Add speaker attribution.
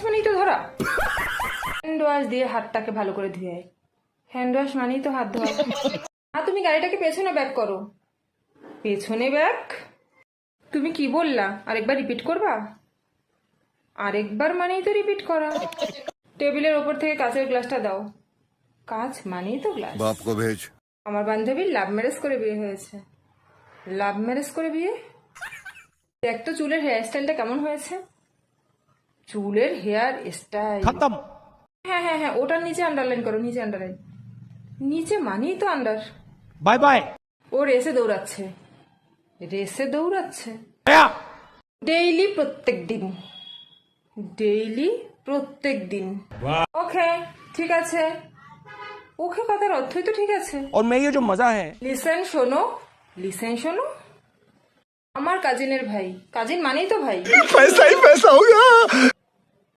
Speaker 1: মানেই তো ধরা। হ্যান্ড ওয়াশ দিয়ে হাতটাকে ভালো করে ধুয়ে আয়। হ্যান্ড ওয়াশ মানেই তো হাত ধোয়া। তুমি গাড়িটাকে পেছনে ব্যাক করো। পেছনে ব্যাক? তুমি কি বললা? আরেকবার রিপিট করবা? আরেকবার মানেই তো রিপিট করা। টেবিলের ওপর থেকে কাঁচের গ্লাসটা দাও। কাঁচ মানেই তো গ্লাস।
Speaker 2: बाप को भेज।
Speaker 1: আমার বান্ধবীর লাভ ম্যারেজ করে বিয়ে হয়েছে। লাভ ম্যারেজ করে বিয়ে? দেখ তো চুলের হেয়ার স্টাইলটা কেমন হয়েছে। চুলের হেয়ার স্টাইল
Speaker 3: खत्म।
Speaker 1: হ্যাঁ হ্যাঁ হ্যাঁ, ওটার নিচে আন্ডারলাইন করো, নিচে আন্ডারলাইন। নিচে মানেই তো আন্ডার।
Speaker 3: Bye bye.
Speaker 1: ও রেসে দৌড়াচ্ছে। রেসে দৌড়াচ্ছে
Speaker 3: गया।
Speaker 1: ডেইলি, প্রত্যেক দিন। ডেইলি, প্রত্যেক দিন। ওকে, ঠিক আছে। ওকে কথার অর্থই তো ঠিক আছে।
Speaker 3: और मैं ये जो मजा है
Speaker 1: লিসেন শোনো, লিসেন শোনো। আমার কাজিনের ভাই, কাজিন মানেই তো ভাই।
Speaker 2: पैसा ही पैसा होगा।